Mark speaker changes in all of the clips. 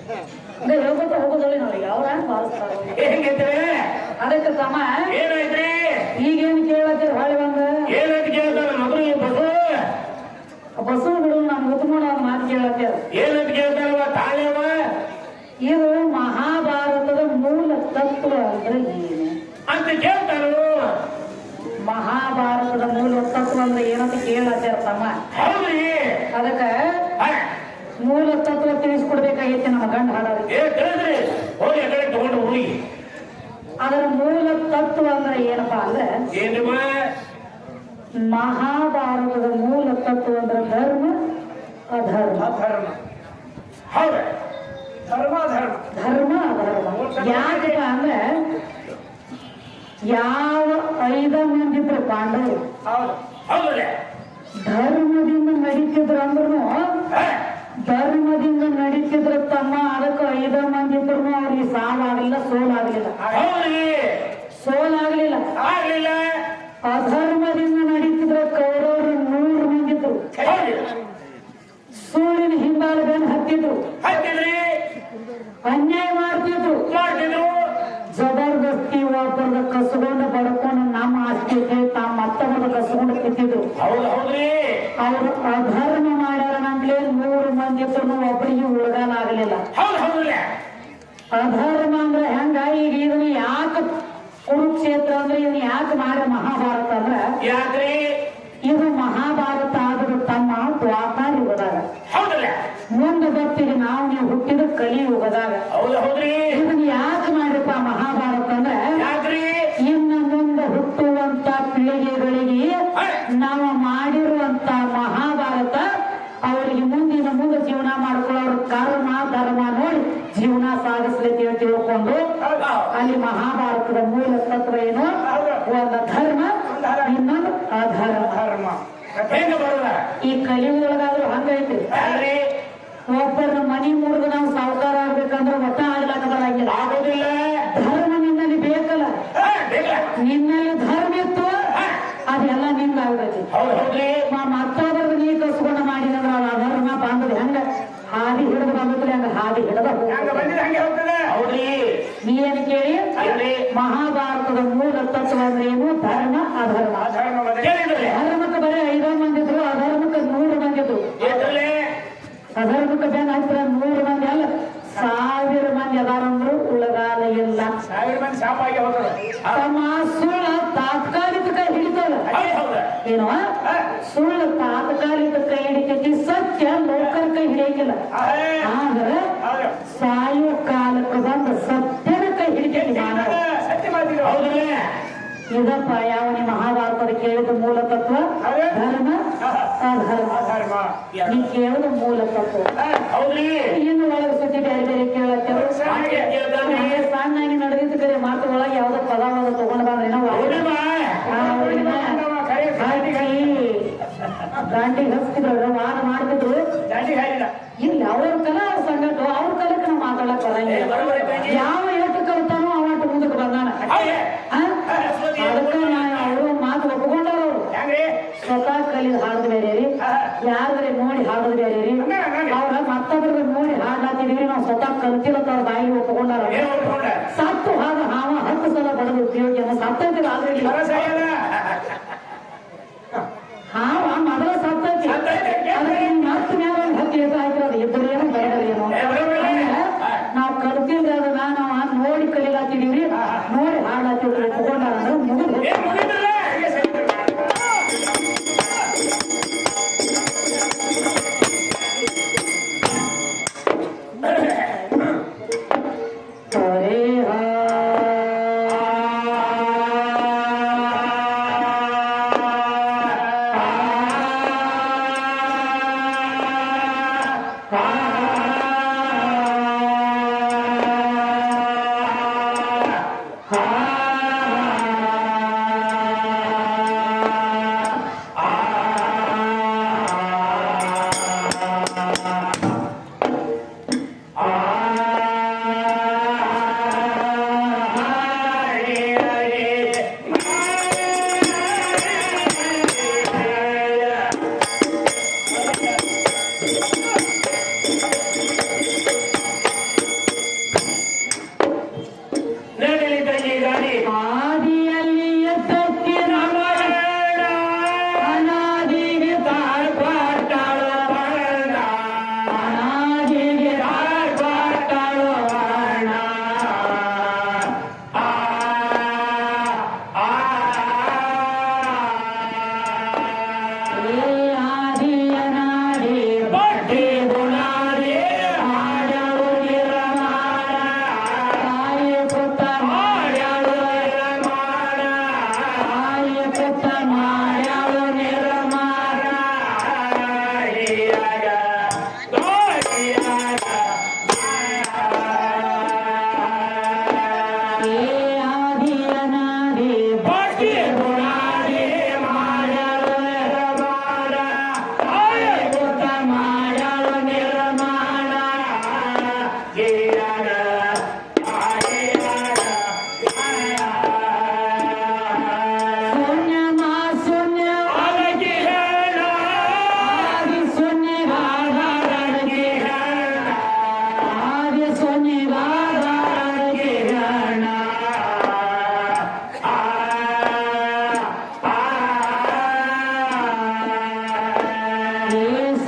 Speaker 1: ಹೇಳ್ಕೊತ ಹೋಗೋದಲ್ಲಿ ನೋಡಿ ಅವ್ರ ಅದಕ್ಕೆ ತಮ್ಮ
Speaker 2: ಏನಾಯ್ತ್ರಿ
Speaker 1: ಈಗೇನು ಕೇಳತ್ತೀರಿ ಹೊಳ್ಳಿ ಬಂದ
Speaker 2: ಏನಂತ ಕೇಳ್ತಾರ ಮಗಳು
Speaker 1: ಬಸವ ಬಿಡು ನಾನು ಉತ್ಮೋಣ ಒಂದು ಮಾತು ಕೇಳತ್ತೀರ
Speaker 2: ಏನಂತ ಕೇಳ್ತಾರವ ತಾಳ್ಯವ
Speaker 1: ಇದು ಮಹಾಭಾರತದ ಮೂಲ ತತ್ವ ಅಂದ್ರೆ ಏನು
Speaker 2: ಅಂತ ಕೇಳ್ತಾರು
Speaker 1: ಮಹಾಭಾರತದ ಮೂಲ ತತ್ವ ಅಂದ್ರೆ ಏನಂತ ಕೇಳತ್ತೀರ ತಮ್ಮ
Speaker 2: ಹೌದ್ರಿ
Speaker 1: ಅದಕ್ಕೆ ಮೂಲ ತತ್ವ ತಿಳಿಸ್ಕೊಡ್ಬೇಕಾಗೈತಿ ನಮ್ಮ ಗಂಡ ಹಾಡೋರಿಗೆ
Speaker 2: ತಿಳಿದ್ರಿ ಹೋಗಿ ಕಡೆ ತಗೊಂಡು ಹೋಗಿ
Speaker 1: ಅದರ ಮೂಲ ತತ್ವ ಅಂದ್ರೆ ಏನಪ್ಪಾ ಅಂದ್ರೆ
Speaker 2: ಏನ್ರಿವ
Speaker 1: ಮಹಾಭಾರತದ ಮೂಲ ತತ್ವ ಅಂದ್ರೆ ಧರ್ಮ ಅಧರ್ಮ
Speaker 2: ಧರ್ಮ ಹೌದ ಧರ್ಮ ಧರ್ಮ
Speaker 1: ಧರ್ಮ ಅಧರ್ಮ ಯಾಕಪ್ಪ ಅಂದ್ರೆ ಯಾವ 5 ಮಂದಿದ್ರು ಪಾಂಡವರು
Speaker 2: ಹೌದು ಹೌದಲ್ಲ
Speaker 1: ಧರ್ಮದಿಂದ ನಡೀತಿದ್ರು ಅಂದ್ರೂ ಧರ್ಮದಿಂದ ನಡೀತಿದ್ರು ತಮ್ಮ ಅದಕ್ಕೆ 5 ಮಂದಿ ಇದ್ರು ಅವ್ರಿಗೆ ಸಾವಾಗಲಿಲ್ಲ ಸೋಲಾಗಲಿಲ್ಲ ಸೋಲಾಗಲಿಲ್ಲ
Speaker 2: ಆಗ್ಲಿಲ್ಲ
Speaker 1: ಅಧರ್ಮದಿಂದ ನಡೀತಿದ್ರ ಕೌರವರು 100 ಮಂದಿ ಇದ್ರು ಸುಳ್ಳಿನ ಹಿಂಬಾಲ ಬೆನ್ನು ಹತ್ತಿದ್ರು ಅನ್ಯಾಯ ಮಾಡ್ತಿದ್ರು ಜಬರ್ದಸ್ತಿ ಒಬ್ಬರದ ಕಸ್ಕೊಂಡು ಬಡ್ಕೊಂಡು ನಮ್ಮ ಆಸ್ತಿ ತಾವು ಮತ್ತೊಬ್ಬರ ಕಸ್ಕೊಂಡು ಕಿತ್ತಿದ್ರು ಅವರು ಅಧರ್ಮ ಮಾಡ್ಯಾರ ನಮ್ಗೆ 100 ಮಂದಿ ಇದ್ರು ಒಬ್ಬರಿಗೆ ಉಳ್ಗಾಲಾಗಲಿಲ್ಲ ಅಧರ್ಮ ಅಂದ್ರೆ ಹೆಂಗ ಈಗ ಇದನ್ನ ಯಾಕೆ ಕುರುಕ್ಷೇತ್ರ ಅಂದ್ರೆ ಇದನ್ನ ಯಾಕೆ ಮಾಡ ಮಹಾಭಾರತ ಅಂದ್ರ
Speaker 2: ಯಾಕ್ರಿ
Speaker 1: ಇದು ಮಹಾಭಾರತ ಆದರೂ ತಮ್ಮ ದ್ವಾಪಾರ ಯುಗದಾಗ ಮುಂದೆ ಬರ್ತೀವಿ ನಾವು ನೀವು ಹುಟ್ಟಿದ ಕಲಿ ಯುಗದಾಗ ಇದನ್ನ ಯಾಕೆ ಮಾಡಿರಪ್ಪ ಮಹಾಭಾರತ ಅಂದ್ರೆ ಇನ್ನು ಮುಂದೆ ಹುಟ್ಟುವಂತ ಪೀಳಿಗೆಗಳಿಗೆ ನಾವು ಮಾಡಿರುವಂತ ಮಹಾಭಾರತ ಅವರಿಗೆ ಮುಂದೆ ಜೀವನ ಮಾಡ್ಕೊಳ್ಳೋರು ಕರ್ಮ ಧರ್ಮ ನೋಡಿ ಜೀವನ ಸಾಗಿಸ್ಲಿಕ್ಕೆ ತಿಳ್ಕೊಂಡು ಅಲ್ಲಿ ಮಹಾಭಾರತದ ಮೂಲ ತತ್ವ ಏನು ಒಂದು ಧರ್ಮ ಇನ್ನೊಂದು ಅಧರ್ಮ ಈ ಕಲಿಯುಗದೊಳಗಾದ್ರೂ ಹಂಗೈತ್ರಿ ಒಬ್ಬರ ಮನಿ ಮುರಿದು ನಾವು ಸಾವುಕಾರ ಆಗ್ಬೇಕಂದ್ರೆ ಒಟ್ಟ ಆಗ್ಲಾಕ ಬರಂಗಿಲ್ಲ
Speaker 2: ಆಗೋದಿಲ್ಲ
Speaker 1: ಧರ್ಮ ನಿನ್ನಲ್ಲಿ ಬೇಕಲ್ಲ ನಿನ್ನಲ್ಲಿ ಧರ್ಮ ಇತ್ತು ಅದೆಲ್ಲ ನಿಂದ ಆಗ್ತೈತಿ ಮತ್ತೊಬ್ಬರದ ನೀ ಕಸ್ಕೊಂಡ ಮಾಡಿದಂದ್ರ ಅದು ಅಧರ್ಮ ಬಂದದ ಹೆಂಗ ಹಾದಿ ಹಿಡಿದು ಬಂದ್ರೆ ಹಂಗ ಹಾದಿ ಹಿಡಿದ ನೀ ಏನ್ ಕೇಳಿ ಮಹಾಭಾರತದ ಮೂಲ ತತ್ವ ಅಂದ್ರೆ ಏನು ಧರ್ಮ ಅಧರ್ಮ ಧರ್ಮಕ್ಕೆ ಬರೀ 5 ಮಂದಿ ಇದ್ರು ಅಧರ್ಮಕ್ಕೆ 100 ಮಂದಿ ಇದ್ರು ಅಧರ್ಮಕ್ಕೆ ಬೆನ್ನ ಹತ್ರ 100 ಮಂದಿ ಅಲ್ಲ 1000 ಮಂದಿ ಅದಾರಂದ್ರು ಉಳಗಾಲ ಇಲ್ಲ ತಮ್ಮ ಸುಳ್ಳ ತಾತ್ಕಾಲಿಕ ಕೈ ಹಿಡಿತದ ಏನೋ ಸುಳ್ಳು ತಾತ್ಕಾಲಿಕ ಕೈ ಹಿಡಿತೈತಿ ಸತ್ಯ ಲೋಕರ ಕೈ ಹಿಡಿಯಂಗಿಲ್ಲ ಆದ್ರೆ ಸಾಯೋ ಕಾಲಕ್ಕೆ ಬಂದ ಸತ್ಯನ ಕೈ ಹಿಡಿತೈತಿ ಮಾನವ ಇದಪ್ಪ ಯಾವ ಮಹಾಭಾರತದ ಕೇಳಿದ ಮೂಲ ತತ್ವ ಧರ್ಮ ಅಧರ್ಮ ನೀ ಕೇಳಿದ ಮೂಲ ತತ್ವ ಇನ್ನು ಒಳಗೆ ಸುದ್ದಿ ಬೇರೆ ಬೇರೆ ಕೇಳತ್ತೇವೆ ಸಣ್ಣಾಗಿ ನಡೆದಿದ್ದ ಕರೆ ಮಾತು ಒಳಗೆ ಯಾವ್ದೋ ಪದವಾದ ತಗೊಂಡ್ ಬಂದ್ರೇನೋ ದಾಂಡಿಗೆ ಹಚ್ತಿದ್ರು ವಾದ ಮಾಡ್ತಿದ್ರು ಇಲ್ಲಿ ಅವ್ರ ಕಲಾ ಸಂಗಟ ಅವ್ರ ಕಲಕ್ಕೆ ನಾವು ಮಾತಾಡಕ್ ಬರಂಗಿಲ್ಲ ಯಾವ ಎಷ್ಟು ಕಲ್ತಾನೋ ಅವತ್ತು ಮುಂದಕ್ಕೆ ಬಂದಾನ ಅದಕ್ಕೆ ಅವರು ಮಾತು ಒಪ್ಕೊಂಡವ್ರು ಸ್ವತಃ ಕಲಿದ ಹಾಡದ್ ಬೇರೆ ರೀ ಯಾರ್ದ್ರೆ ನೋಡಿ ಹಾಡದ್ ಬೇರೆ ರೀ ಅವ್ರ ಮತ್ತೊಬ್ಬರಿಗೆ ನೋಡಿ ಹಾಡ್ಲಾತಿದೀವಿ ನಾವು ಸ್ವತಃ ಕಲ್ತಿಲ್ಲತ್ತ ಅವ್ರ ಬಾಯಿಗೆ ಒಪ್ಕೊಂಡಾರ ಸತ್ತು ಹಾಗ ಹಾವ 10 ಸಲ ಬಡದು ಉಪಯೋಗ ಸತ್ತೈತಿ ಆಲ್ರೆಡಿ ಹಾವ ಮೊದಲ ಸತ್ತೈತಿ ಮತ್ತೆ ಮ್ಯಾಲ 10 ಎದ್ದು ಹಾಕಿರೋದು ಇಬ್ಬರೇನು ಬರದೇನು ನಾವು ಕಲ್ತಿಲ್ದ ಅದನ್ನ ನಾವು ನೋಡಿ ಕಲಿಲಾತಿದೀವ್ರಿ ನೋಡಿ ಹಾಡ್ಲಾತಿದ್ವಿ ಒಪ್ಕೊಂಡಾರ ಅಂದ್ರೆ ಮುಗಿದು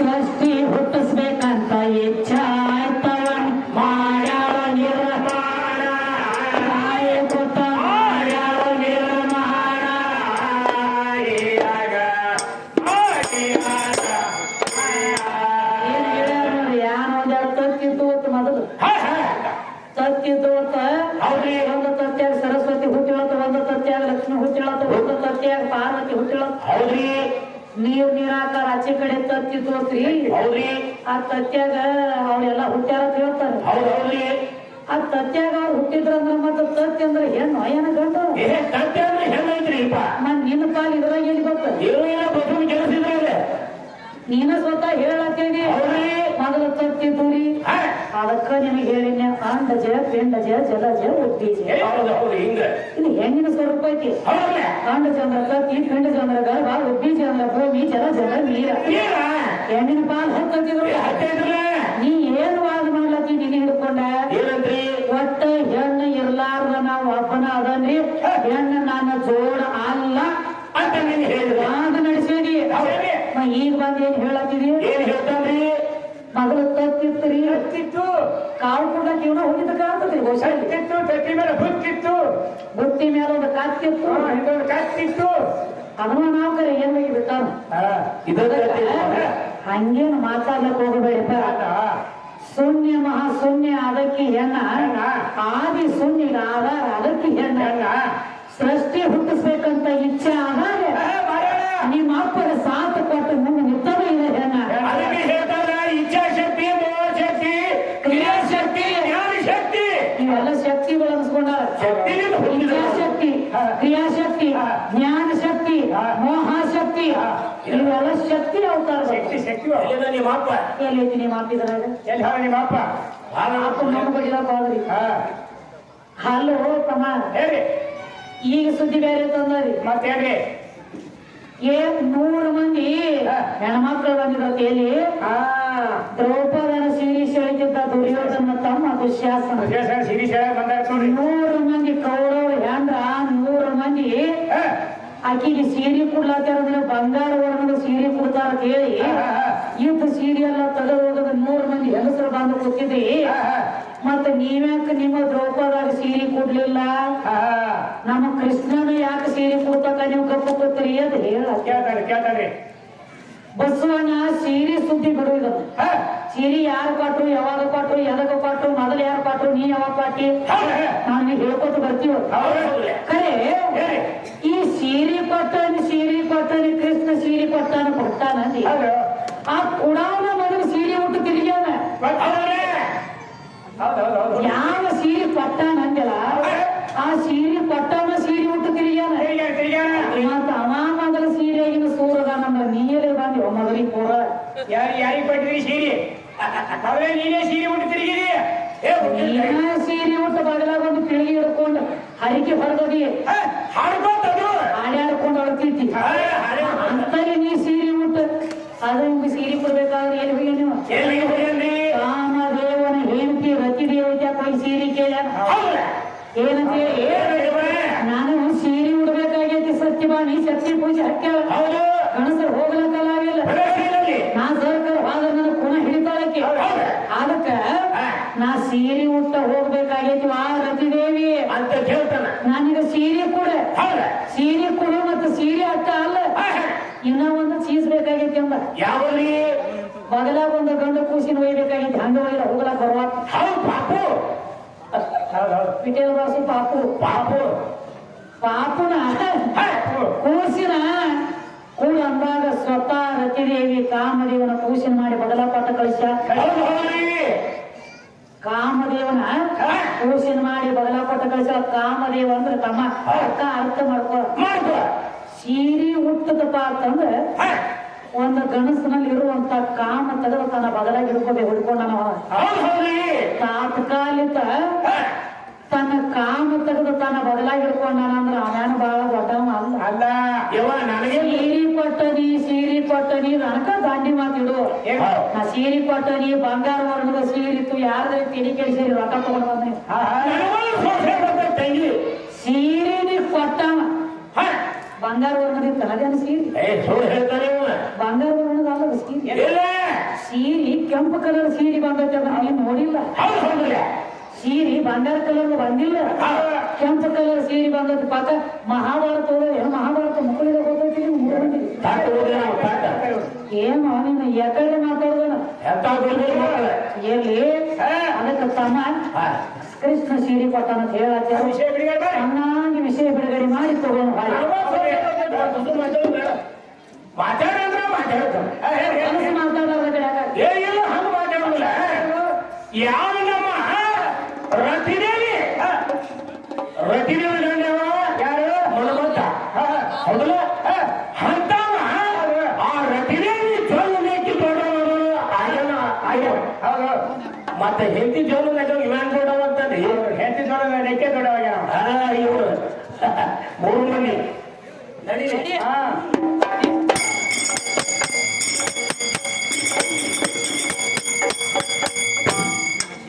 Speaker 1: ಸೃಷ್ಟಿ ಹುಟ್ಟಿಸ್ಬೇಕಂತ ಇಚ್ಛಾಯ್ತವನ್ ಮಾಡ್ಯಾಳ ನಿರ್ಮಾಣ ಆಯ್ಕೊತ ಮಾಡ್ಯಾಳ ನಿರ್ಮಾಣ ಏನ್ ಹೇಳ್ಯಾರ ನೋಡಿ ಯಾನ್ ಒಂದೆರಡು ತತ್ತಿದ್ದು ಮೊದಲು ತತ್ತಿದ್ದು ಒಂದು ತತ್ಯಾಗ ಸರಸ್ವತಿ ಹುಟ್ಟಿಳತ್ತ ಒಂದು ತತ್ಯಾಗ ಲಕ್ಷ್ಮಿ ಹುಟ್ಟಿಳತ್ತ ಒಂದು ತತ್ಯಾಗ ಪಾರ್ವತಿ ಹುಟ್ಟಿಳತ್ತ
Speaker 2: ಹೌದ್ರಿ
Speaker 1: ನೀರಾಕಾರ ಆಚೆ ಕಡೆ ತತ್ತಿ ತೋತ್ರಿ
Speaker 2: ಹೌದ್ರಿ
Speaker 1: ಆ ತತ್ಯಾಗ ಅವ್ರೆಲ್ಲ ಹುಟ್ಟ್ಯಾರ ಅಂತ ಹೇಳ್ತಾರೆ
Speaker 2: ಹೌದೌದ್ರಿ
Speaker 1: ಆ ತತ್ಯಾಗ ಅವ್ರು ಹುಟ್ಟಿದ್ರಂದ್ರ ಮತ್ತ ತತ್ತಿ ಅಂದ್ರೆ ಹೆಣ್ಣು ಏನ ಗಂಡು
Speaker 2: ತತ್ತೆ ಅಂದ್ರೆ ಹೆಣ್ಣೈತ್ರಿಪ್ಪ
Speaker 1: ಮತ್ ನಿನ್ನ ಪಾಲ್ ಇದ್ರಾಗ ಎಲ್ಲಿ ಗೊತ್ತ
Speaker 2: ಏನೋ ಬಸವ ಕೆಲಸ ಇದ್ರೆ
Speaker 1: ನೀನ ಸ್ವತಃ ಹೇಳತ್ತೇನಿ
Speaker 2: ಹೌದ್ರಿ
Speaker 1: ಮೊದಲು ತತ್ತಿ ತೂರಿ ಅದಕ್ಕ ನಿನಗೆ ಹೇಳಿನ ಅಂಡಜ ಪಿಂಡಜ ಜಲಜ ಉದ್ದೀಜ
Speaker 2: ಹೌದು ಹೌದು ಹಿಂಗ
Speaker 1: ಇದು ಹೆಣ್ಣಿನ ಸ್ವರೂಪ ಐತಿ
Speaker 2: ಹೌದಲ್ಲ
Speaker 1: ಅಂಡಜ ಅಂದ್ರ ತತ್ತಿ ಪಿಂಡಜ ಅಂದ್ರ ಗರ್ಭ ಉದ್ದೀಜ ಅಂದ್ರ ಭೂಮಿ ಜಲಜ ಅಂದ್ರ ನೀರ ಹೆಣ್ಣಿನ ಪಾಲ್ ಹತ್ತತ್ತಿದ್ರು
Speaker 2: ಹತ್ತೈತ್ರಲ್ಲ
Speaker 1: ನೀ ಏನ್ ವಾದ ಮಾಡ್ಲತ್ತಿ ನಿನ್ನ ಹಿಡ್ಕೊಂಡ
Speaker 2: ಏನಂತ್ರಿ
Speaker 1: ಒಟ್ಟ ಹೆಣ್ಣು ಇರ್ಲಾರ್ದ ನಾವು ಒಬ್ಬನ ಅದನ್ರಿ ಹೆಣ್ಣು ನನ್ನ ಜೋಡ ಅಲ್ಲ
Speaker 2: ಅಂತ ನೀನು ಹೇಳಿದ್ರ
Speaker 1: ವಾದ ನಡೆಸೇನಿ ಈಗ ಬಂದ್ ಏನ್ ಹೇಳತ್ತಿದಿ
Speaker 2: ಏನ್ ಹೇಳ್ತಾನ್ರಿ
Speaker 1: ಮೊದಲು ತತ್ತಿತ್ರಿ
Speaker 2: ಹತ್ತಿತ್ತು
Speaker 1: ಕಾವು ಕೂಡ ಜೀವನ ಹೋಗಿದ್ದ ಕಾಣ್ತದ್ರಿ ಬಹುಶಃ
Speaker 2: ಹತ್ತಿತ್ತು ತಟ್ಟಿ ಮೇಲೆ ಹುತ್ತಿತ್ತು
Speaker 1: ಬುತ್ತಿ ಮೇಲೆ ಒಂದು ಕತ್ತಿತ್ತು
Speaker 2: ಹಿಂದೊಂದು ಕತ್ತಿತ್ತು
Speaker 1: ಅದನ್ನ ನಾವು ಕರೆ ಏನ್ ಹೋಗಿ ಬಿಟ್ಟಾರ ಹಂಗೇನು ಮಾತಾಡ್ಲಕ್ ಹೋಗಬೇಡಪ್ಪ ಶೂನ್ಯ ಮಹಾಶೂನ್ಯ ಅದಕ್ಕೆ ಹೆಣ್ಣ ಆದಿ ಶೂನ್ಯ ಆಧಾರ ಅದಕ್ಕೆ ಹೆಣ್ಣ ಸೃಷ್ಟಿ ಹುಟ್ಟಿಸ್ಬೇಕಂತ ಇಚ್ಛೆ ಆಧಾರ ನಿಮ್ಮ ಅಪ್ಪನ ಸಾಥ ಕೊಟ್ಟು ಮುಂದೆ ನಿಂತದ ಇದೆ ಹೆಣ್ಣ
Speaker 2: ಅದಕ್ಕೆ ಹೇಳ್ತಾರ ಇಚ್ಛಾಶಕ್ತಿ ಮೋಹಶಕ್ತಿ ಕ್ರಿಯಾಶಕ್ತಿ ಜ್ಞಾನಶಕ್ತಿ
Speaker 1: ಇವೆಲ್ಲ ಶಕ್ತಿಗಳು ಅನ್ಸ್ಕೊಂಡಾರ
Speaker 2: ಶಕ್ತಿಯಿಂದ ಹೊಂದಿದ
Speaker 1: ಇಚ್ಛಾಶಕ್ತಿ ಕ್ರಿಯಾಶಕ್ತಿ ಜ್ಞಾನಶಕ್ತಿ ಮೋಹಶಕ್ತಿ ಇವೆಲ್ಲ ಶಕ್ತಿ ಅವತಾರ
Speaker 2: ಶಕ್ತಿ ಶಕ್ತಿ ಎಲ್ಲಿದ ನಿಮ್ಮ ಅಪ್ಪ
Speaker 1: ಎಲ್ಲೈತಿ ನೀವು ಹಾಕಿದ್ರಾಗ
Speaker 2: ಎಲ್ಲಿ ಹಾರ ನಿಮ್ಮ ಅಪ್ಪ
Speaker 1: ಅಪ್ಪ ನಮ್ಮ ಬಡಿಲಪ್ಪ ಹೋದ್ರಿ ಹಲೋ ತಮ್ಮ
Speaker 2: ಹೇಳಿ
Speaker 1: ಈಗ ಸುದ್ದಿ ಬೇರೆ ತಂದ್ರಿ
Speaker 2: ಮತ್ತೆ ಹೇಳ್ರಿ
Speaker 1: 100 ಮಂದಿ ಹೆಣ್ಮಕ್ಳು ಬಂದಿರತ್ತೆ ಎಲ್ಲಿ ದ್ರೌಪದನ ಸೀರೆ ಸೆಳಿತಿದ್ದ ದುರ್ಯೋಧನ ತಮ್ಮ ದುಶ್ಯಾಸನ
Speaker 2: ಸಿರೀಶ್ ಬಂದಾಗ ನೋಡ್ರಿ
Speaker 1: 100 ಮಂದಿ ಕೌರವರು ಹೆಂಡ್ರ 100 ಮಂದಿ ಆಕಿಗೆ ಸೀರೆ ಕೊಡ್ಲಾತಾರ ಬಂಗಾರ ವರ್ಣದ ಸೀರೆ ಕೊಡ್ತಾರ ಅಂತ ಹೇಳಿ ಇದ್ದ ಸೀರೆ ಎಲ್ಲ ತೆಗೆದು ಹೋಗದ 100 ಮಂದಿ ಹೆಂಗಸರು ಬಂದು ಕೂತಿದ್ರಿ ಮತ್ತ ನೀವ್ಯಾಕ ನಿಮ್ಮ ದ್ರೌಪದಾಗ ಸೀರೆ ಕೊಡ್ಲಿಲ್ಲ ನಮ್ಮ ಕೃಷ್ಣನ ಯಾಕೆ ಸೀರೆ ಕೊಡ್ತಕ್ಕ ನೀವು ಕಪ್ಪು ಕೂತ್ರಿ ಅಂತ ಹೇಳ
Speaker 2: ಕೇಳ್ತಾರ್ರಿ
Speaker 1: ಬಸವಣ್ಣ ಸೀರೆ ಸುದ್ದಿ ಬಿಡುವುದು ಸೀರೆ ಯಾರು ಕೊಟ್ರು ಯಾವಾಗ ಕೊಟ್ರು ಎದಕ್ಕೆ ಕೊಟ್ರು ಮೊದಲು ಯಾರು ಕೊಟ್ರು ನೀ ಯಾವಾಗ ಕೊಟ್ಟಿ ನಾನು ಹೇಳ್ಕೊತ ಬರ್ತೀವ ಖರೆ ಈ ಸೀರೆ ಕೊಟ್ಟಾನೆ ಕೃಷ್ಣ ಸೀರೆ ಕೊಟ್ಟಾನ ಆ ಕುಡಾವನ ಮೊದಲು ಸೀರೆ ಉಟ್ಟು ತಿರುಗ್ಯಾನ ಯಾವ ಸೀರೆ ಕೊಟ್ಟಾನ ಅಂದಿಲ್ಲ ಆ ಸೀರೆ ಕೊಟ್ಟಾನ ಸೀರೆ ಉಟ್ಟು ತಿರುಗ್ಯಾನ ಮತ್ತ ಅವ ಮೊದಲ ಸೀರೆಗಿನ ಸೂರದಾನಂದ್ರ ನೀರೇ ಬಂದಿ ಮೊದಲಿಗೆ ಪೂರ
Speaker 2: ಯಾರಿಗೆ ಕೊಟ್ರಿ ಸೀರೆ ಅವರೇ ನೀನೇ ಸೀರೆ ಉಟ್ಟು ತಿರುಗಿರಿ
Speaker 1: ಸೀರೆ ಉಟ್ಟು ಬಗಲಾಗ ಒಂದು ಪಿಳಿಗೆ ಹಿಡ್ಕೊಂಡು ಹರಿಕೆ ಹೊರಗದಿ
Speaker 2: ಹಾಡ್ಕೋತದು
Speaker 1: ಆಡ್ಯಾಡ್ಕೊಂಡು ಅಳ್ತೈತಿ ಅಂತಲ್ಲಿ ನೀ ಸೀರೆ ಉಟ್ಟು ಅದು ನಿಮ್ಗೆ ಸೀರೆ ಕೊಡ್ಬೇಕಾದ್ರೆ ಎಲ್ಲಿ ಹೋಗಿ ನೀವು ಕಾಮದೇವನ ಹೆಂಡತಿ ರತಿ ದೇವತೆ ಹೋಗಿ ಸೀರೆ ಕೇಳ್ಯಾರ ಏನಂತ ಹೇಳಿ ನಾನು ಸೀರೆ ಉಡ್ಬೇಕಾಗೈತಿ ಸತ್ಯವಾಣಿ ಶಕ್ತಿ ಪೂಜೆ ಹಕ್ಕ್ಯಾಳ ಗಣಸರು ಹೋಗ್ಲಕ್ಕಾಗಿಲ್ಲ ನಾ ಸರ್ಕಾರ ಹೋದ್ರೆ ನನಗೆ ಪುನಃ ಹಿಡಿತಾಳಕ್ಕೆ ಅದಕ್ಕ ನಾ ಸೀರೆ ಉಟ್ಟ ಹೋಗ್ಬೇಕಾಗೈತಿ ಆ ರತಿದೇವಿ
Speaker 2: ಅಂತ ಕೇಳ್ತಾನ
Speaker 1: ನಾನೀಗ ಸೀರೆ ಕೊಡು ಮತ್ತೆ ಸೀರೆ ಅಟ್ಟ ಅಲ್ಲ ಇನ್ನ ಒಂದು ಚೀಸ್ ಬೇಕಾಗೈತಿ ಅಂದ
Speaker 2: ಯಾವ್ರಿ
Speaker 1: ಬಗಲಾಗ ಒಂದು ಗಂಡು ಕೂಸಿನ ಒಯ್ಬೇಕಾಗೈತಿ ಹಂಗ ಒಯ್ದ ಹೋಗ್ಲಾಕ ಬರುವ
Speaker 2: ಪಾಪು
Speaker 1: ಪಿಟೇಲ್ ಬಾಸು ಪಾಪುನ ಕೂಸಿನ ಕೂಡ ಅಂದಾಗ ಸ್ವತಃ ರತಿದೇವಿ ಕಾಮದೇವನ ಕೂಸಿನ ಮಾಡಿ ಬಗಲ ಪಾಠ ಕಳಿಸ ಕಾಮದೇವನ ಕೂಸಿನ ಮಾಡಿ ಬಗಲ ಪಾಠ ಕಳಿಸ ಕಾಮದೇವ ಅಂದ್ರೆ ತಮ್ಮ ಅರ್ಥ ಮಾಡ್ಕೋ ಸೀರೆ ಹುಟ್ಟದಪ್ಪ ಅಂತಂದ್ರ ಒಂದು ಗಣಸನಲ್ಲಿ ಇರುವಂತ ಕಾಮ ತೆಗೆದು ತನ್ನ ಬದಲಾಗಿ ಹಿಡ್ಕೊಂಡ ತಾತ್ಕಾಲಿಕ ತನ್ನ ಕಾಮ ತೆಗೆದು ತನ್ನ ಬದಲಾಗಿ ಹಿಡ್ಕೊಂಡಾನ ಅಂದ್ರೆ ಅವನ ಬಹಳ ದೊಡ್ಡವ ಅಲ್ಲ ಸೀರೆ ಕೊಟ್ಟನಿ ನನಕ ದಾಂಡಿ ಮಾತಿಡು ನಾ ಸೀರೆ ಕೊಟ್ಟನಿ ಬಂಗಾರ ವರ್ಣದ ಸೀರೆ ಇತ್ತು ಯಾರ್ದ ತಿಳಿ ಕೆಡಿಸಿ ರೊಕ್ಕ ತಗೊಂಡ್ ಬಂದ್ರಿ ಸೀರೆ ನೀ ಕೊಟ್ಟವ ಬಂಗಾರ ವರ್ಣದ ಇತ್ತು ಅದೇನು ಸೀರೆ ಬಂಗಾರ ವರ್ಣದ ಅಲ್ಲ ಸೀರೆ ಸೀರೆ ಕೆಂಪು ಕಲರ್ ಸೀರೆ ಬಂದೈತೆ ಅದನ್ನ ನೀನ್ ನೋಡಿಲ್ಲ.
Speaker 2: ಹೌದು ಹೌದಿಲ್ಲ.
Speaker 1: ಸೀರೆ ಬಂಗಾರ ಕಲರ್ ಬಂದಿಲ್ಲ, ಕೆಂಪು ಕಲರ್ ಸೀರೆ ಬಂದೈತಿ. ಪಾಕ ಮಹಾಭಾರತ ಮಹಾಭಾರತ ಮಕ್ಕಳಿಗೆ ಗೊತ್ತೈತಿ. ಏನು ನೀನು ಯಾಕಡೆ ಮಾತಾಡೋದನ ಎಲ್ಲಿ ಅದಕ್ಕೆ ತಮ್ಮ ಕೃಷ್ಣ ಸೀರೆ ಕೊಟ್ಟಾನ ಅಂತ ಹೇಳತ್ತೆ. ಚೆನ್ನಾಗಿ ವಿಷಯ ಬಿಡುಗಡೆ ಮಾಡಿ ತಗೊಂಡು
Speaker 2: ಮಾತಾಡೋದ್ರ
Speaker 1: ಮಾತಾಡೋದ
Speaker 2: ಏನಿಲ್ಲ ಹಂಗ ಮಾತಾಡೋದಿಲ್ಲ. ಯಾವ ನಮ್ಮ ರತಿದೇವಿ ಗಂಡವ ಯಾರು ಮನಮಂತ ಹೌದಲ್ಲ ಅಂತವ ಆ ರತಿದೇವಿ ಜೋಲು ನೆಕ್ಕಿ ದೊಡ್ಡವರು ಆಯನ ಆಯ ಮತ್ತೆ ಹೆಂಡತಿ ಜೋಲು ನೆಕ್ಕ ಇವ್ಯಾನ್ ದೊಡ್ಡವ ಅಂತಂದ್ರೆ ಹೆಂಡತಿ ಜೋಲು ನೆಕ್ಕೆ ದೊಡ್ಡವಾಗ ಇವರು 3 ಮಂದಿ ನಡೀಲಿ.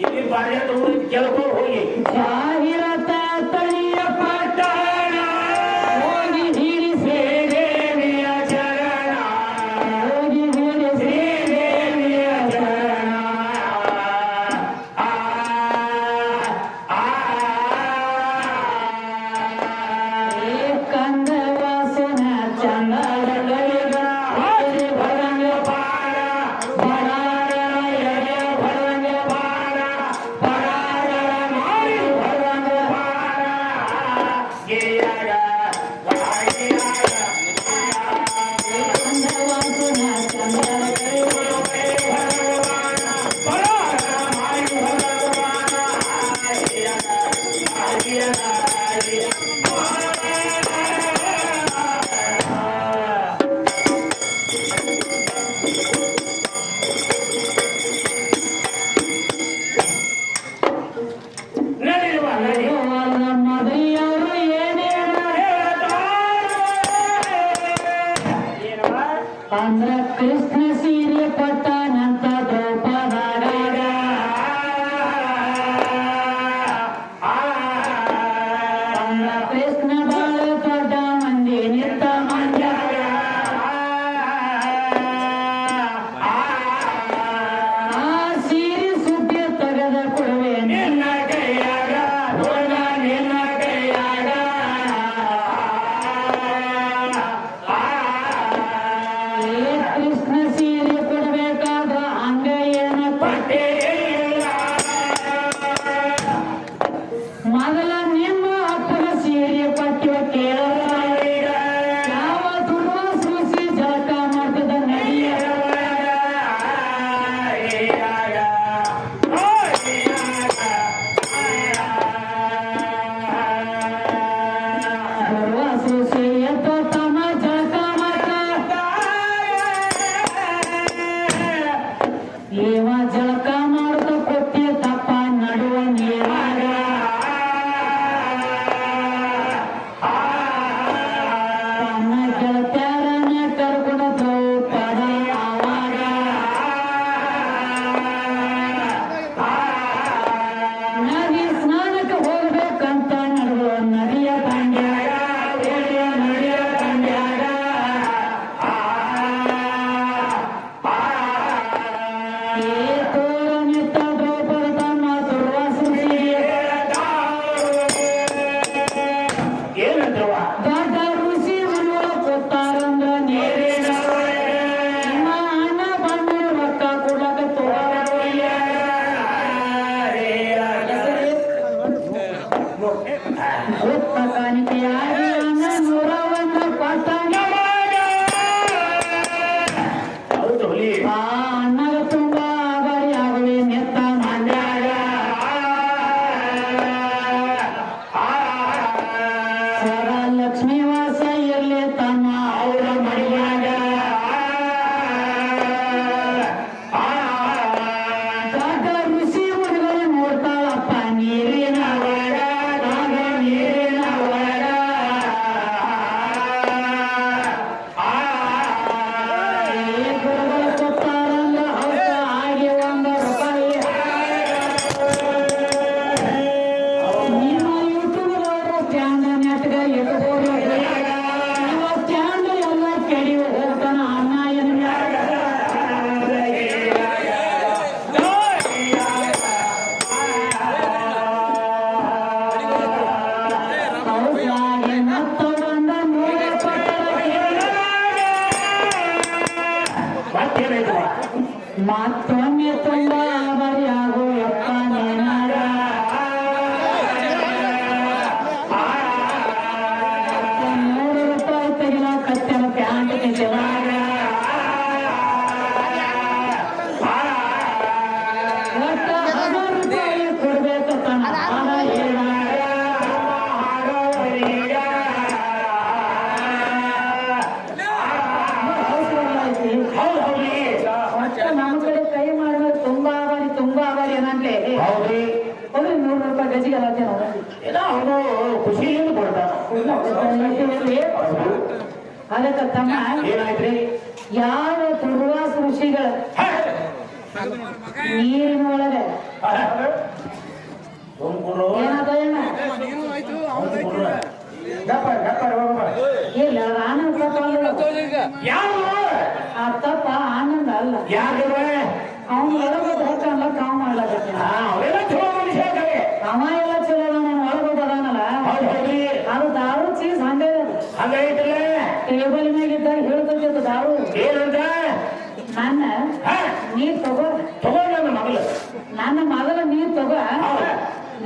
Speaker 2: ಇಲ್ಲಿ ಬಾರಿ ಅಂತ ಕೆಲವು ಹೋಗಿ
Speaker 1: ಜಾಹಿರತ ತಳಿಯ ಪಟ್ಟಣ ಹೋಗಿ ಹಿಡಿಸೇ ದೇವಿಯ ಚರಣ, ಹೋಗಿ ಹಿಡಿಸೇ ದೇವಿಯ ಚರಣ. ಕಂದವಾಸನ ಚಂದಗಳಿಗ ಭರಂಗ ಬಾಣ ಬಡಾರ ಎಡೆ ಭರಂಗ ಬಾಣ ಬಡಾರ ಮಾಡಿ ಭರಂಗ ಬಾಣ
Speaker 2: ಗಿರಿಯಾಗ
Speaker 1: ಕಂದವಾಸನ ಚಂದಗಳಿಗ
Speaker 2: ನಡಿರುವ ನಡಿ
Speaker 1: ಮದರಿಯವರು ಏನೇನ
Speaker 2: ಏನವ
Speaker 1: ಅಂದ್ರ ಕೃಷ್ಣ ಸೀರೆ ಕೊಟ್ಟನಂತ ದ್ರೌಪದಾಗ ಅಂದ್ರ ಕೃಷ್ಣ ಬಾಳ ದೊಡ್ಡ ಮಂದಿ ನಿಂತ ಮಂಜಾಗ ಆ ಸೀರೆ ಸುದ್ದಿ ತೆಗೆದ ಕೊಡುವೆ
Speaker 2: ನಿನ್ನ ಕೈಯಾಗ ದೊಡ್ಡ ನಿನ್ನ ಕೈಯಾಗ
Speaker 1: ಕೃಷ್ಣ ಸೀರೆ ಕೊಡ್ಬೇಕಾದ್ರ ಹಂಗ ಏನ
Speaker 2: ಪಟ್ಟೆ ಇಲ್ಲ
Speaker 1: ಮೊದಲ ನಿಮ್ಮ ಅಪ್ಪನ ಸೀರೆ ಪಟ್ಟಿವ ಕೇಳ ಯಾವ ತುಳುವ ಸೂಸಿ ಜಳಕ ಮಾಡ್ತದ ನಡಿಯ ಬರುವ ಸೂಸಿ ಎತ್ತ ತಮ್ಮ ಜಳಕ ಮಾಡ್ತ ಏವ ಜಳಕ ಮಾಡ್ತ ಕೊಟ್ಟಿ ತಪ್ಪ ನಡುವ ನೀರಾಗ ತನ್ನ ಗೆಳತ್ಯಾರನ್ನ ಕರ್ಕೊಂಡು ದ್ರೌಪದ ಆವಾಗ ನದಿ ಸ್ನಾನಕ್ಕೆ ಹೋಗ್ಬೇಕಂತ ನಡೆದು ನದಿಯ ದಂಡ್ಯಾಗ ನದಿಯ ದಂಡ್ಯಾಗ ಏತು ಮತ್ತೊಮ್ಮೆ ತುಂಬ ಬರಿಯಾಗೋ ಯಪ್ಪ ನೆನರ ₹100 ತೆಗಿಲ ಕತ್ತನ ಪ್ಯಾಂಟ್ ನಿಜವಾಗ ಒಟ್ಟ ₹1000 ಕೊಡ್ಬೇಕು ತನ್ನ ಹಣ ಹೇಳ ನಮ್ಮ ಕಡೆ ಕೈ ಮಾಡಿದ್ರೆ ತುಂಬಾ ಆಭಾರಿ ಏನಂತೆ
Speaker 2: ಹೌದ್ರಿ
Speaker 1: ಹೋದ್ರೆ ₹100 ಗಜಿಗೆ ಅಲ್ಲತ್ತೆ
Speaker 2: ಏನೋ ಅವನು ಖುಷಿಯಿಂದ ಕೊಡ್ತಾನ
Speaker 1: ಅದಕ್ಕೆ ತಮ್ಮ
Speaker 2: ಏನಾಯ್ತ್ರಿ
Speaker 1: ಯಾವ ದುರ್ವಾಸ ಋಷಿಗಳ ನೀರಿನ ಒಳಗೆ
Speaker 2: ಸುಮ್ಕುರು
Speaker 1: ಏನದ ಏನ ಇಲ್ಲ ಆನಂದ
Speaker 2: ಯಾವ
Speaker 1: ಆ ತಪ್ಪ ಆನಂದ ಅಲ್ಲ
Speaker 2: ಯಾರು
Speaker 1: ಅವನು ಒಳಗೋದ ಹಕ್ಕಲ್ಲ ಕಾವು ಮಾಡ್ಲಾಕತ್ತೆ
Speaker 2: ಅವೆಲ್ಲ ಚಲೋ ಮನುಷ್ಯ ಇದ್ದಾವೆ.
Speaker 1: ಅವ ಎಲ್ಲ ಚಲೋ ನಾನು ಒಳಗೋದನಲ್ಲ
Speaker 2: ಹೌದ್ ಹೌದ್ರಿ
Speaker 1: ಅದು ದಾರು ಚೀಸ್ ಹಂಗ
Speaker 2: ಹಂಗೈತಿಲ್ಲ
Speaker 1: ಟೇಬಲ್ ಮ್ಯಾಗಿದ್ದಾಗ ಹೇಳ್ತೈತಿ ಅದು ದಾರು
Speaker 2: ಏನಂತ
Speaker 1: ನನ್ನ ನೀ ತಗೋ
Speaker 2: ನನ್ನ ಮಗಳು
Speaker 1: ನನ್ನ ಮೊದಲ ನೀ ತಗೋ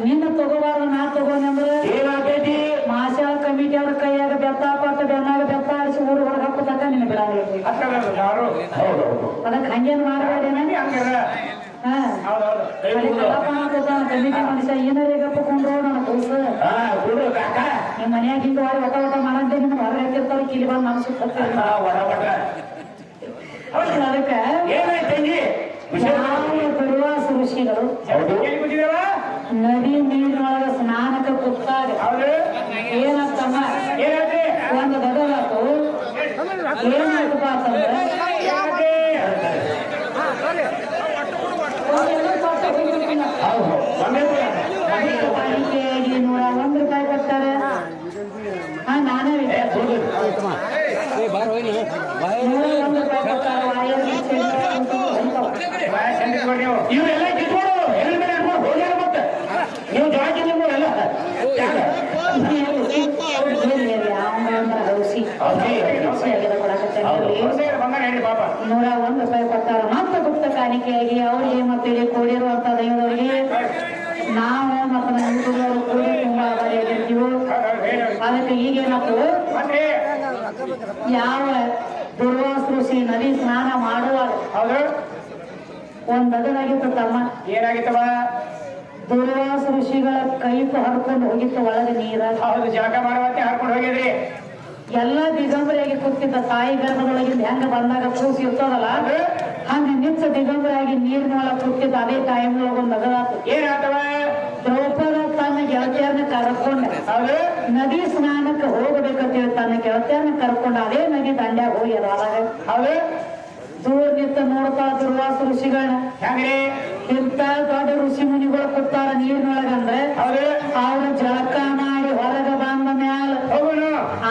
Speaker 1: ನಿನ್ನ ತಗೋಬಾರ್ದು ನಾ ತಗೋನಂದ್ರೆ
Speaker 2: ಏನಾಗ್ತೈತಿ
Speaker 1: ಮಾಶಾಳ ಕಮಿಟಿ ಅವ್ರ ಕೈಯಾಗ ಬೆತ್ತ ಪಟ್ಟ ಬೆನ್ನಾಗ ಬೆತ್ತ ಆಡಿಸಿ ಊರು ಹೊರಗೆ ಹಾಕೋತಕ್ಕ ನಿನ್ನ ಬಿಡಂಗಿಲ್ಲ
Speaker 2: ಹೌದೌದು
Speaker 1: ಅದಕ್ಕೆ ಹಂಗೇನು ಮಾಡಬೇಡೇನ ಕಮಿಟಿ ಮನುಷ್ಯ ಏನಾರೇ ಗಪ್ಪಕೊಂಡ್ರು ನನ್ನ ಕೂಸ
Speaker 2: ಬಿಡು ಕಾಕ
Speaker 1: ನಿಮ್ಮ ಮನ್ಯಾಗ ಹಿಂಗ ಒಟ ಮಾಡಂತೆ ನಿಮ್ಗೆ ಹೊರಗೆ ಹಾಕಿರ್ತಾರ ಕಿಲಿ ಬಂದು ಮನಸ್ಸು ಅದಕ್ಕೆ
Speaker 2: ಏನಾಯ್ತಂಗಿ
Speaker 1: ದುರ್ವಾಸ ಋಷಿಗಳು ನದಿ ನೀರಿನೊಳಗೆ ಸ್ನಾನಕ್ಕೆ ಕೂತಾಗ ಏನಂತಮ್ಮ ಒಂದು ಬದಲಾತು ಏನಾಯ್ತಪ್ಪ ಅಂತಂದ್ರೆ ಕಾಣಿಕೆಯಾಗಿ ₹101 ಕೊಡ್ತಾರೆ ನಾನೇ ₹101 ಕೊಡ್ತಾರೆ
Speaker 2: ಇವೆಲ್ಲ ಕಿತ್ಕೊಡು ಹೆಲ್ಮೆಟ್ ಹಿಡ್ಕೊಂಡು ಹೋಗ್ಯಾರ ಮತ್ತೆ ನೀವು ಜಾಕಿ ನಿಮ್ಮಲ್ಲ
Speaker 1: ₹101 ಕೊಟ್ಟಾರ ಮತ್ತೆ ಗುಪ್ತ ಕಾಣಿಕೆಯಾಗಿ ಅವ್ರಿಗೆ ಮತ್ತೆ ಕೂಡಿರುವಂತ ದೈವದವರಿಗೆ ನಾವು ಮತ್ತೆ ನಮ್ಮ ಕೂಡಿ ತುಂಬಾ ಆಗಿರ್ತೀವಿ ಅದಕ್ಕೆ ಈಗೇನಪ್ಪ ಯಾವ ದುರ್ವಾಸ ಋಷಿ ನದಿ ಸ್ನಾನ ಮಾಡುವಾಗ ಒಂದ್ ಅದನಾಗಿತ್ತು ತಮ್ಮ
Speaker 2: ಏನಾಗಿತ್ತವ
Speaker 1: ದುರ್ವಾಸ ಋಷಿಗಳ ಕೈಪು ಹರ್ಕೊಂಡು ಹೋಗಿತ್ತು ಒಳಗೆ ನೀರ
Speaker 2: ಹೌದು ಜಳಕ ಮಾಡುವಂತೆ ಹಾಕೊಂಡು ಹೋಗಿದ್ರಿ
Speaker 1: ಎಲ್ಲ ದಿಗಂಬರಿಯಾಗಿ ಕೂತಿದ್ದ ತಾಯಿ ಗರ್ಭದೊಳಗಿಂದ ಹೆಂಗ ಬಂದಾಗ ಕೂಸಿ ಇರ್ತದಲ್ಲ ಹಂಗ ನಿಚ್ಚ ದಿಗಂಬರಾಗಿ ನೀರಿನೊಳಗೆ ಕೂತಿದ್ದ ಅದೇ ಟೈಮ್ ಒಳಗೆ ಒಂದು ಅಗದಾತು
Speaker 2: ಏನಾಗ್ತವ
Speaker 1: ದ್ರೌಪದ ತನ್ನ ಗೆಳತಿಯರನ್ನ ಕರ್ಕೊಂಡ ನದಿ ಸ್ನಾನಕ್ಕೆ ಹೋಗಬೇಕಂತೇಳಿ ತನ್ನ ಗೆಳತಿಯರನ್ನ ಕರ್ಕೊಂಡ ಅದೇ ನದಿ ದಂಡ್ಯಾಗ ಹೋಗಿ ಅದಾಗ ದೂರ ನಿಂತ ನೋಡ್ತಾಳ ದುರ್ವಾಸ ಋಷಿಗಳನ್ನ ಇಂತ ದೊಡ್ಡ ಋಷಿ ಮುನಿಗಳು ಕೂತಾರ ನೀರಿನೊಳಗಂದ್ರೆ ಅವ್ರ ಜಳಕ ಮಾಡಿ ಹೊರಗೆ ಬಂದ ಮ್ಯಾಲ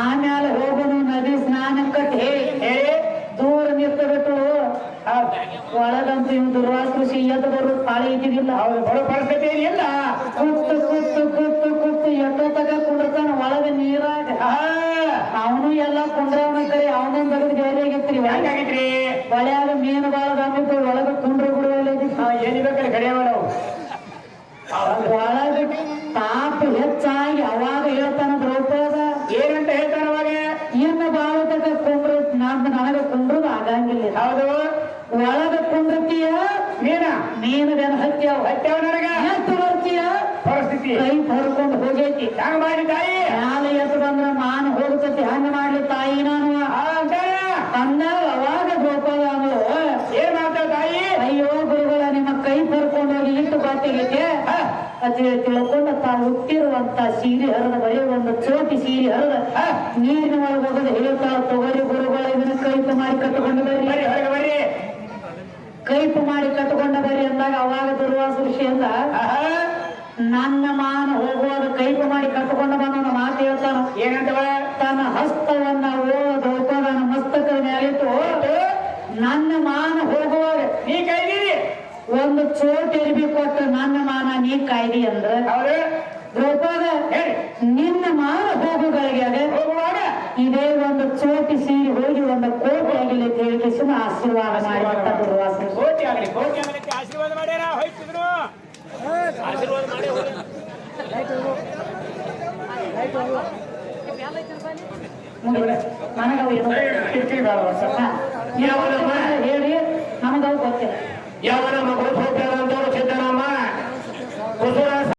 Speaker 1: ಆಮ್ಯಾಲ ಹೋಗೋನು ನದಿ ಸ್ನಾನಕ್ಕೆ ಹೇಳಿ ದೂರ ನಿಂತ ಬಿಟ್ಟು ಒಳಗಂತೂ ಇವ್ ದುರ್ವಾಸ ಋಷಿ ಎದ್ದು ಬರೋದು ಪಾಳಿ ಇದ್ದಿದ್ದಿಲ್ಲ
Speaker 2: ಬರೋ ಪರಿಸ್ಥಿತಿ ಇಲ್ಲ
Speaker 1: ಕೂತು ಎಷ್ಟೊತ್ತಾಗ ಕುಂಡ್ರತಾನ ಒಳಗ ನೀರಾಗ ಅವನು ಎಲ್ಲ ಕುಂಡ್ರವನ ಕಡೆ ಅವನೊಂದ್ ತೆಗೆದು ಬೇರೆ ಆಗಿತ್ರಿ
Speaker 2: ಹೆಂಗಾಗಿತ್ರಿ
Speaker 1: ಬಳ್ಯಾಗ ಮೀನು ಬಾಳ ಬಂದಿತ್ತು ಒಳಗ ಕುಂಡ್ರ ಬಿಡುವಲ್ಲ
Speaker 2: ಏನಿರ್ಬೇಕ್ರಿ ಕಡಿಯವ ನಾವು
Speaker 1: ಒಳಗ ತಾಪ ಹೆಚ್ಚಾಗಿ ಅವಾಗ ಹೇಳ್ತಾನ ದ್ರೌಪದ
Speaker 2: ಏನಂತ ಹೇಳ್ತಾನ ಅವಾಗ
Speaker 1: ಇನ್ನು ಬಾಳ ತಗ ಕುಂಡ್ರು ನನಗ ಕುಂಡ್ರದು ಆಗಂಗಿಲ್ಲ
Speaker 2: ಹೌದು
Speaker 1: ಒಳಗ ಕುಂಡ್ರತೀಯ ಮೀನುಗನ ಹತ್ಯಾವ
Speaker 2: ನನಗ
Speaker 1: ಎತ್ತು ಬರ್ತೀಯ
Speaker 2: ಪರಿಸ್ಥಿತಿ
Speaker 1: ಕೈ ಹೊರ್ಕೊಂಡು ಹೋಗೈತಿ
Speaker 2: ಹಂಗ ಮಾಡಿ ತಾಯಿ
Speaker 1: ಮ್ಯಾಲ ಎತ್ತು ಬಂದ್ರ ಮಾನ ಹೋಗ್ತತಿ ಹಂಗ ಮಾಡ್ಲಿ ತಾಯಿ ನಾನು ಅಂದಾಗ ಅವಾಗ ದ್ರೌಪದ ಅಂದ್ರು
Speaker 2: ಏನ್ ಮಾಡ್ತಾವ ತಾಯಿ
Speaker 1: ಅಯ್ಯೋ ಗುರುಗಳ ನಿಮ್ಮ ಕೈ ಬರ್ಕೊಂಡು ಹೋಗಿ ಇಟ್ಟು ಬಾತಿಗೆ ಅಂತೇಳಿ ತಿಳ್ಕೊಂಡು ತಾವು ಹುಟ್ಟಿರುವಂತ ಸೀರೆ ಹರಿದ ಬರೀ ಒಂದು ಚೋಟಿ ಸೀರೆ ಹರಿದ ನೀರಿನ ಒಳಗೆ ಹೋಗೋದು ಹೇಳ್ತಾಳ ತಗೋರಿ ಗುರುಗಳ ಇದನ್ನ ಕೈಪು ಮಾಡಿ ಕಟ್ಟಿಕೊಂಡು ಬರ್ರಿ ಕೈಪು ಮಾಡಿ ಕಟ್ಟಿಕೊಂಡ ಬರ್ರಿ ಅಂದಾಗ ಅವಾಗ ದುರ್ವಾಸ ಋಷಿ ಅಂದ ನನ್ನ ಮಾನ ಹೋಗುವಾಗ ಕೈಪು ಮಾಡಿ ಕಟ್ಟಿಕೊಂಡು ಬಂದ ಮಾತು ಹೇಳ್ತಾನ
Speaker 2: ಏನಂತವ
Speaker 1: ತನ್ನ ಹಸ್ತವನ್ನ ದ್ರೌಪದನ ಮಸ್ತಕದ ಮೇಲಿಟ್ಟು ನನ್ನ ಮಾನ ಹೋಗುವಾಗ
Speaker 2: ನೀ ಕೈದೀರಿ
Speaker 1: ಒಂದು ಚೋಟ್ ಎರಿಬಿ ಕೊಟ್ಟು ನನ್ನ ಮಾನ ನೀ ಕಾಯ್ದಿ ಅಂದ್ರ ದ್ರೌಪದ ನಿನ್ನ ಮಾನ ಹೋಗುಗಳಿಗೆ
Speaker 2: ಹೋಗುವಾಗ
Speaker 1: ಇದೇ ಒಂದು ಚೋಟಿ ಸೀರೆ ಹೋಗಿ ಒಂದು ಕೋಟಿ ಆಗಿಲ್ಲ ಅಂತ ಹೇಳಿ ಆಶೀರ್ವಾದ ಮಾಡಿಬಿಟ್ಟ ದುರ್ವಾಸನ.
Speaker 3: ಕೋಟಿ ಆಗಲಿ ಅಂತ ಆಶೀರ್ವಾದ ಮಾಡ್ಯಾರ ಹೋಯ್ತಿದ್ರು ಆಶೀರ್ವಾದ ಮಾಡಿ
Speaker 1: ನನಗವು ಏನು ಹೇಳಿ ನಮಗವು ಗೊತ್ತಿಲ್ಲ.
Speaker 2: ಯಾವ ನಮ್ಮ